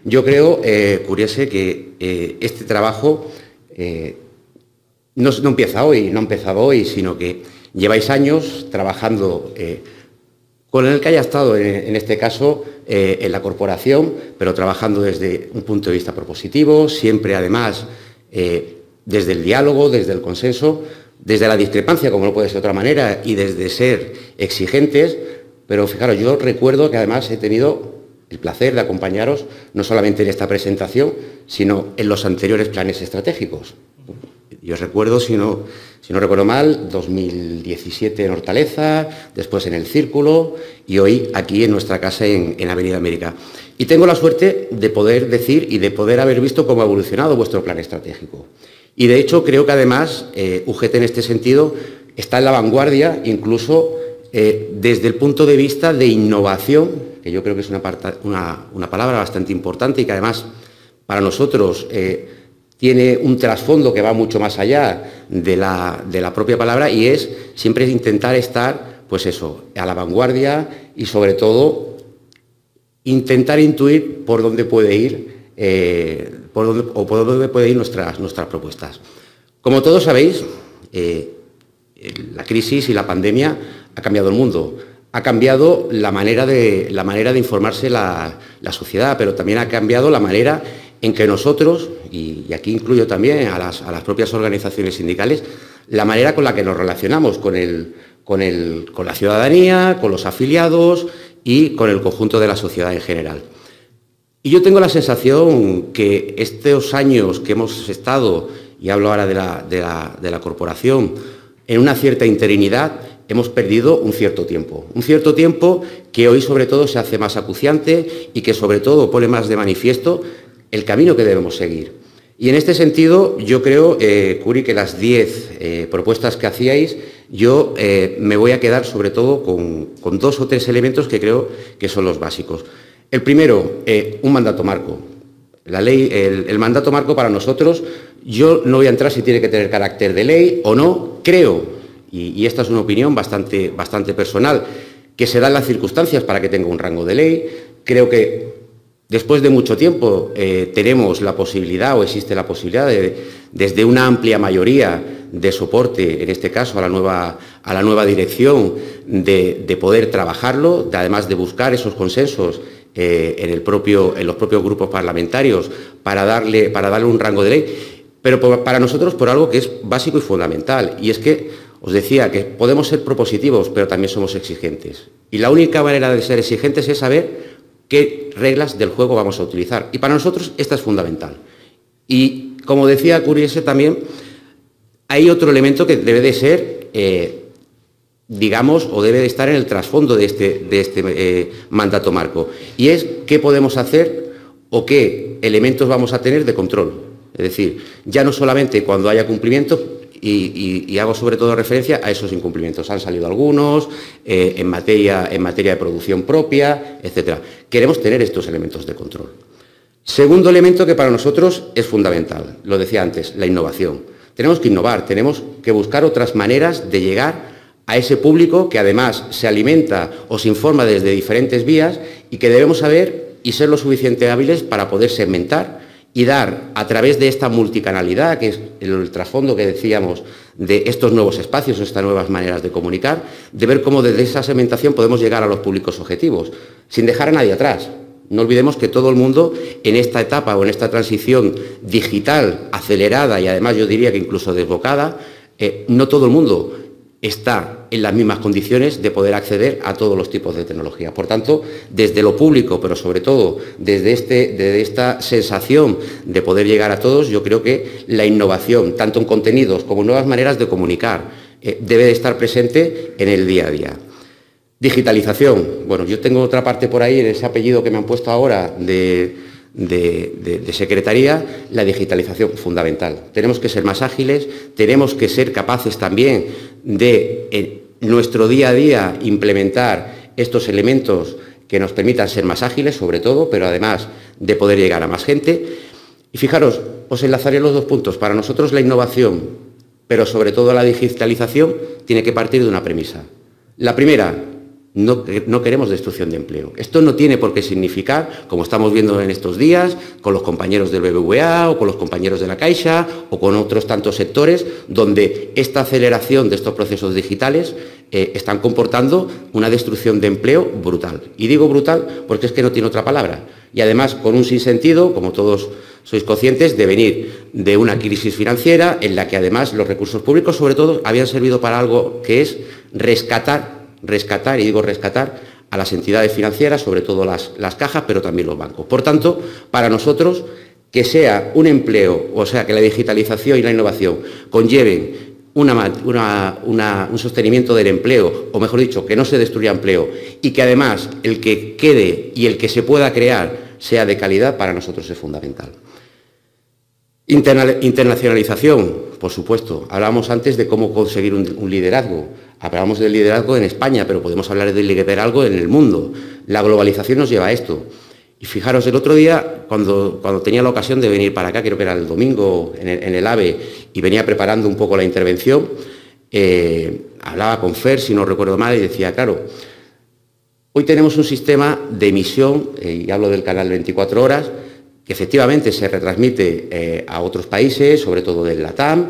Yo creo, Curiese, que este trabajo no empieza hoy, no ha empezado hoy, sino que lleváis años trabajando con el que haya estado, en este caso, en la corporación, pero trabajando desde un punto de vista propositivo, siempre, además, desde el diálogo, desde el consenso, desde la discrepancia, como no puede ser de otra manera, y desde ser exigentes. Pero fijaros, yo recuerdo que además he tenido el placer de acompañaros no solamente en esta presentación, sino en los anteriores planes estratégicos. Yo recuerdo, si no recuerdo mal, 2017 en Hortaleza, después en El Círculo y hoy aquí en nuestra casa en Avenida América. Y tengo la suerte de poder decir y de poder haber visto cómo ha evolucionado vuestro plan estratégico. Y de hecho creo que además UGT en este sentido está en la vanguardia, incluso desde el punto de vista de innovación, que yo creo que es una palabra bastante importante y que además para nosotros tiene un trasfondo que va mucho más allá de la propia palabra, y es siempre intentar estar, pues eso, a la vanguardia y sobre todo intentar intuir por dónde puede ir por dónde pueden ir nuestras propuestas. Como todos sabéis, la crisis y la pandemia ha cambiado el mundo, ha cambiado la manera de informarse la sociedad, pero también ha cambiado la manera en que nosotros, y aquí incluyo también a las propias organizaciones sindicales, la manera con la que nos relacionamos con la ciudadanía, con los afiliados y con el conjunto de la sociedad en general. Y yo tengo la sensación que estos años que hemos estado, y hablo ahora de la corporación, en una cierta interinidad, hemos perdido un cierto tiempo que hoy sobre todo se hace más acuciante y que sobre todo pone más de manifiesto el camino que debemos seguir. Y en este sentido, yo creo, Curi, que las 10 propuestas que hacíais, yo me voy a quedar sobre todo con 2 o 3 elementos que creo que son los básicos. El primero, un mandato marco. La ley, el mandato marco para nosotros, yo no voy a entrar si tiene que tener carácter de ley o no. Creo, y esta es una opinión bastante personal, que se dan las circunstancias para que tenga un rango de ley. Creo que después de mucho tiempo tenemos la posibilidad, o existe la posibilidad, desde una amplia mayoría de soporte, en este caso a la nueva dirección, de poder trabajarlo, además de buscar esos consensos en los propios grupos parlamentarios para darle un rango de ley, pero para nosotros por algo que es básico y fundamental, y es que os decía que podemos ser propositivos, pero también somos exigentes. Y la única manera de ser exigentes es saber qué reglas del juego vamos a utilizar. Y para nosotros esta es fundamental. Y como decía Curiese también, hay otro elemento que debe de ser, digamos, o debe de estar en el trasfondo de este mandato marco. Y es qué podemos hacer o qué elementos vamos a tener de control. Es decir, ya no solamente cuando haya cumplimiento, y hago sobre todo referencia a esos incumplimientos. Han salido algunos en materia de producción propia, etcétera. Queremos tener estos elementos de control. Segundo elemento que para nosotros es fundamental, lo decía antes, la innovación. Tenemos que innovar, tenemos que buscar otras maneras de llegar a ese público que además se alimenta o se informa desde diferentes vías y que debemos saber y ser lo suficientemente hábiles para poder segmentar y dar, a través de esta multicanalidad, que es el trasfondo que decíamos de estos nuevos espacios, estas nuevas maneras de comunicar, de ver cómo desde esa segmentación podemos llegar a los públicos objetivos, sin dejar a nadie atrás. No olvidemos que todo el mundo en esta etapa o en esta transición digital acelerada y además yo diría que incluso desbocada, no todo el mundo está en las mismas condiciones de poder acceder a todos los tipos de tecnología. Por tanto, desde lo público, pero sobre todo desde esta sensación de poder llegar a todos, yo creo que la innovación, tanto en contenidos como en nuevas maneras de comunicar, debe de estar presente en el día a día. Digitalización. Bueno, yo tengo otra parte por ahí, en ese apellido que me han puesto ahora de secretaría, la digitalización fundamental. Tenemos que ser más ágiles, tenemos que ser capaces también de, en nuestro día a día, implementar estos elementos que nos permitan ser más ágiles, sobre todo, pero además de poder llegar a más gente. Y fijaros, os enlazaré los 2 puntos. Para nosotros la innovación, pero sobre todo la digitalización, tiene que partir de una premisa. La primera, No queremos destrucción de empleo. Esto no tiene por qué significar, como estamos viendo en estos días, con los compañeros del BBVA o con los compañeros de la Caixa o con otros tantos sectores, donde esta aceleración de estos procesos digitales están comportando una destrucción de empleo brutal. Y digo brutal porque es que no tiene otra palabra. Y además con un sinsentido, como todos sois conscientes, de venir de una crisis financiera en la que además los recursos públicos, sobre todo, habían servido para algo que es rescatar, y digo rescatar, a las entidades financieras, sobre todo las cajas, pero también los bancos. Por tanto, para nosotros, que sea un empleo, o sea, que la digitalización y la innovación conlleven un sostenimiento del empleo, o mejor dicho, que no se destruya empleo, y que además el que quede y el que se pueda crear sea de calidad, para nosotros es fundamental. Internacionalización, por supuesto. Hablábamos antes de cómo conseguir un liderazgo. Hablábamos del liderazgo en España, pero podemos hablar del liderazgo en el mundo. La globalización nos lleva a esto. Y fijaros, el otro día, cuando tenía la ocasión de venir para acá, creo que era el domingo en el AVE, y venía preparando un poco la intervención, hablaba con Fer, si no recuerdo mal, y decía, claro, hoy tenemos un sistema de emisión, y hablo del canal 24 horas, que efectivamente se retransmite a otros países, sobre todo del LATAM,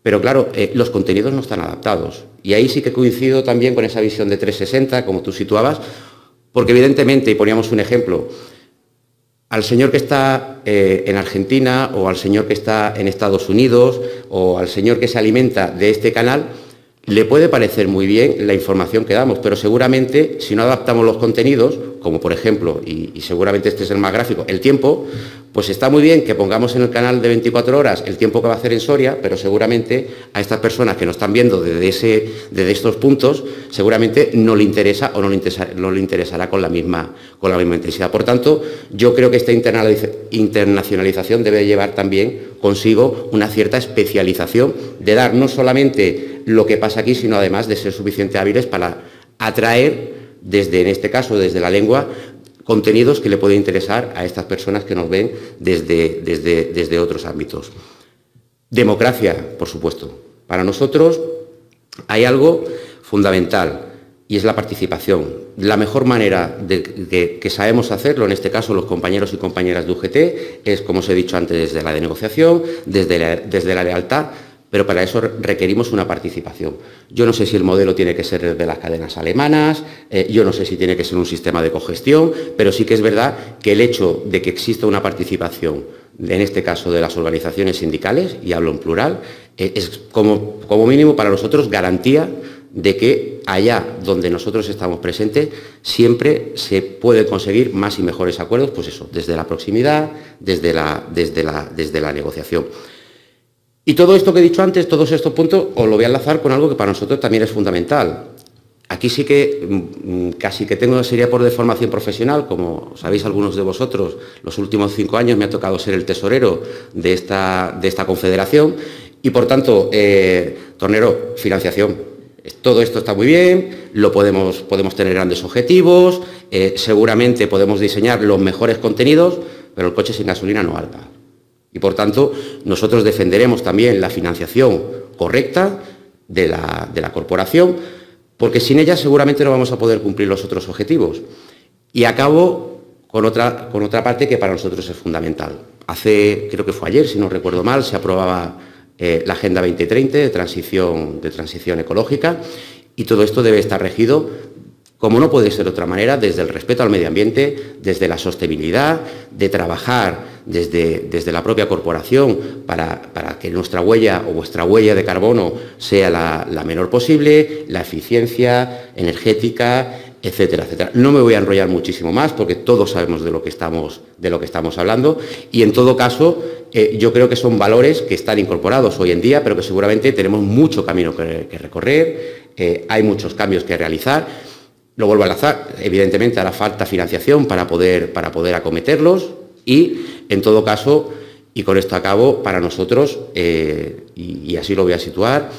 pero claro, los contenidos no están adaptados. Y ahí sí que coincido también con esa visión de 360, como tú situabas, porque evidentemente, y poníamos un ejemplo, al señor que está en Argentina o al señor que está en Estados Unidos o al señor que se alimenta de este canal, le puede parecer muy bien la información que damos, pero seguramente si no adaptamos los contenidos, como por ejemplo, y seguramente este es el más gráfico, el tiempo, pues está muy bien que pongamos en el canal de 24 horas el tiempo que va a hacer en Soria, pero seguramente a estas personas que nos están viendo desde estos puntos, seguramente no le interesa o no le interesará con la misma intensidad. Por tanto, yo creo que esta internacionalización debe llevar también consigo una cierta especialización, de dar no solamente lo que pasa aquí, sino además de ser suficientemente hábiles para atraer, en este caso, desde la lengua, contenidos que le pueden interesar a estas personas que nos ven desde otros ámbitos. Democracia, por supuesto. Para nosotros hay algo fundamental y es la participación. La mejor manera de que sabemos hacerlo, en este caso los compañeros y compañeras de UGT, es, como os he dicho antes, desde la negociación, desde la lealtad, pero para eso requerimos una participación. Yo no sé si el modelo tiene que ser de las cadenas alemanas, yo no sé si tiene que ser un sistema de cogestión, pero sí que es verdad que el hecho de que exista una participación, en este caso de las organizaciones sindicales, y hablo en plural, es como mínimo para nosotros garantía de que allá donde nosotros estamos presentes siempre se puede conseguir más y mejores acuerdos, pues eso, desde la proximidad, desde la negociación. Y todo esto que he dicho antes, todos estos puntos, os lo voy a enlazar con algo que para nosotros también es fundamental. Aquí sí que casi que sería por deformación profesional, como sabéis algunos de vosotros, los últimos 5 años me ha tocado ser el tesorero de esta confederación y, por tanto, Tornero, financiación. Todo esto está muy bien, podemos tener grandes objetivos, seguramente podemos diseñar los mejores contenidos, pero el coche sin gasolina no anda. Y, por tanto, nosotros defenderemos también la financiación correcta de la corporación, porque sin ella seguramente no vamos a poder cumplir los otros objetivos. Y acabo con otra parte que para nosotros es fundamental. Creo que fue ayer, si no recuerdo mal, se aprobaba la Agenda 2030 de transición ecológica, y todo esto debe estar regido, como no puede ser de otra manera, desde el respeto al medio ambiente, desde la sostenibilidad, de trabajar desde la propia corporación para que nuestra huella o vuestra huella de carbono sea la menor posible, la eficiencia energética, etcétera, etcétera. No me voy a enrollar muchísimo más porque todos sabemos de lo que estamos hablando, y en todo caso yo creo que son valores que están incorporados hoy en día, pero que seguramente tenemos mucho camino que recorrer, hay muchos cambios que realizar. Lo vuelvo a enlazar, evidentemente hará falta financiación para poder acometerlos y, en todo caso, y con esto acabo, para nosotros, y así lo voy a situar,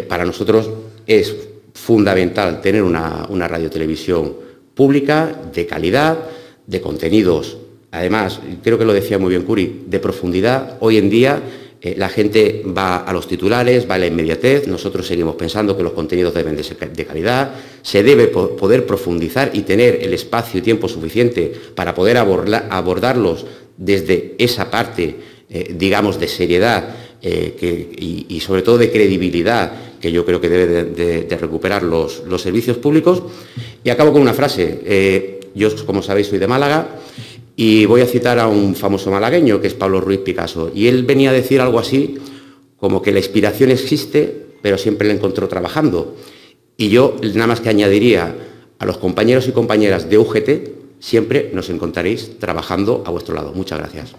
para nosotros es fundamental tener una radiotelevisión pública, de calidad, de contenidos, además, creo que lo decía muy bien Curi, de profundidad. Hoy en día La gente va a los titulares, va a la inmediatez. Nosotros seguimos pensando que los contenidos deben de ser de calidad. Se debe poder profundizar y tener el espacio y tiempo suficiente para poder abordarlos desde esa parte, digamos, de seriedad y sobre todo de credibilidad que yo creo que debe de recuperar los servicios públicos. Y acabo con una frase. Yo, como sabéis, soy de Málaga. Y voy a citar a un famoso malagueño, que es Pablo Ruiz Picasso. Y él venía a decir algo así, como que la inspiración existe, pero siempre la encontró trabajando. Y yo nada más que añadiría a los compañeros y compañeras de UGT, siempre nos encontraréis trabajando a vuestro lado. Muchas gracias.